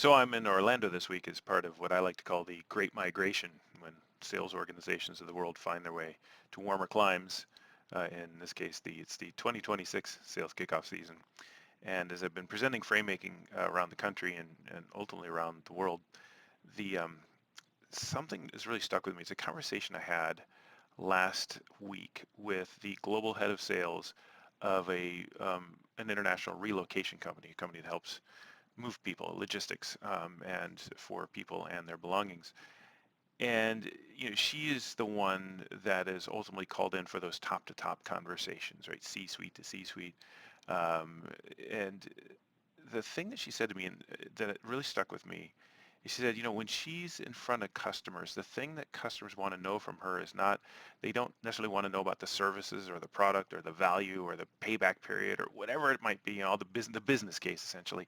So I'm in Orlando this week as part of what I like to call the Great Migration, when sales organizations of the world find their way to warmer climes. In this case, it's the 2026 sales kickoff season. And as I've been presenting frame making around the country and ultimately around the world, the something has really stuck with me. It's a conversation I had last week with the global head of sales of an international relocation company, a company that helps move people, logistics, and for people and their belongings. And she is the one that is ultimately called in for those top-to-top conversations, right? C-suite to C-suite. Um, and the thing that she said to me, and that it really stuck with me, is she said, when she's in front of customers, the thing that customers want to know from her is not, they don't necessarily want to know about the services or the product or the value or the payback period or whatever it might be, the business case essentially.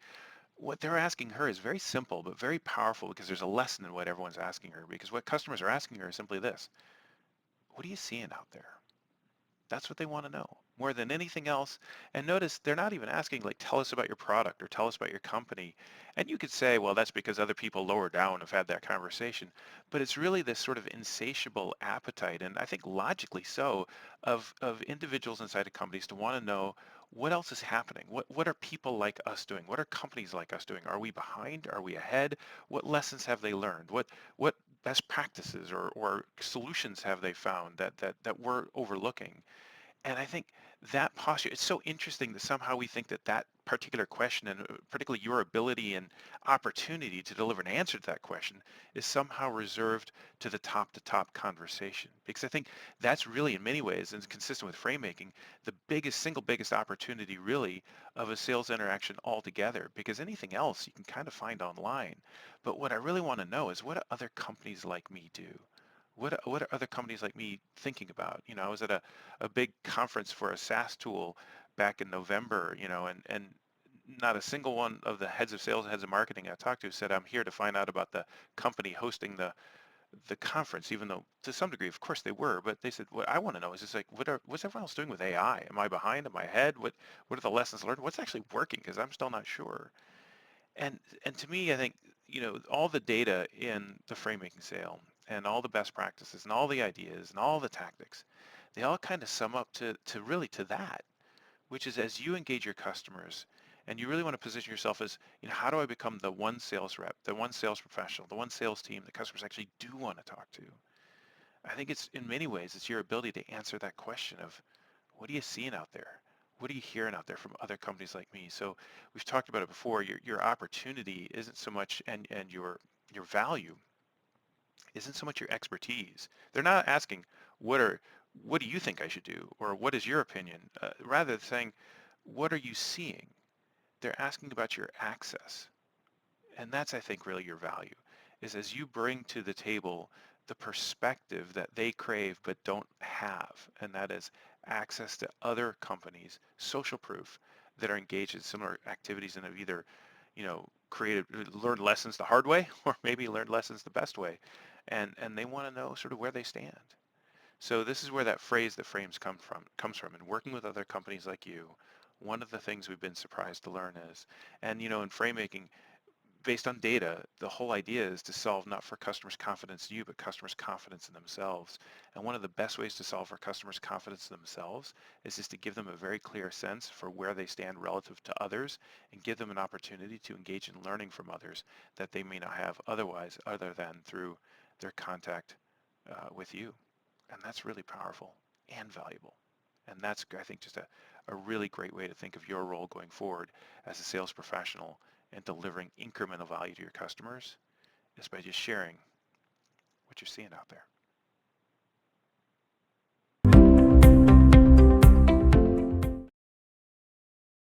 What they're asking her is very simple but very powerful, because there's a lesson in what everyone's asking her. Because what customers are asking her is simply this: what are you seeing out there? That's what they want to know more than anything else. And notice they're not even asking, like, tell us about your product or tell us about your company. And you could say, well, that's because other people lower down have had that conversation. But it's really this sort of insatiable appetite, and I think logically so, of individuals inside of companies to want to know what else is happening. What are people like us doing? What are companies like us doing? Are we behind? Are we ahead? What lessons have they learned? What best practices or solutions have they found that we're overlooking? And I think that posture, it's so interesting that somehow we think that particular question, and particularly your ability and opportunity to deliver an answer to that question, is somehow reserved to the top conversation. Because I think that's really, in many ways, and consistent with frame making, the single biggest opportunity really of a sales interaction altogether. Because anything else you can kind of find online. But what I really want to know is, what do other companies like me do? What are other companies like me thinking about? I was at a big conference for a SaaS tool back in November, and not a single one of the heads of sales, heads of marketing I talked to said, I'm here to find out about the company hosting the conference, even though to some degree, of course they were. But they said, what I want to know is just like, what's everyone else doing with AI? Am I behind? Am I ahead? What are the lessons learned? What's actually working? Because I'm still not sure. And to me, I think, all the data in the Framemaking Sale and all the best practices and all the ideas and all the tactics, they all kind of sum up to really to that, which is, as you engage your customers and you really want to position yourself as, how do I become the one sales rep, the one sales professional, the one sales team that customers actually do want to talk to? I think it's, in many ways, it's your ability to answer that question of, what are you seeing out there? What are you hearing out there from other companies like me? So we've talked about it before. Your opportunity isn't so much, and your value isn't so much your expertise. They're not asking, what do you think I should do, or what is your opinion? Rather saying, what are you seeing? They're asking about your access. And that's, I think, really your value, is as you bring to the table the perspective that they crave but don't have, and that is access to other companies, social proof, that are engaged in similar activities and have either, learned lessons the hard way or maybe learned lessons the best way. And they want to know sort of where they stand. So this is where that phrase that frames comes from. And working with other companies like you, one of the things we've been surprised to learn is, and in frame making, based on data, the whole idea is to solve not for customers' confidence in you, but customers' confidence in themselves. And one of the best ways to solve for customers' confidence in themselves is just to give them a very clear sense for where they stand relative to others, and give them an opportunity to engage in learning from others that they may not have otherwise, other than through their contact with you. And that's really powerful and valuable. And that's, I think, just a really great way to think of your role going forward as a sales professional, and delivering incremental value to your customers, is by just sharing what you're seeing out there.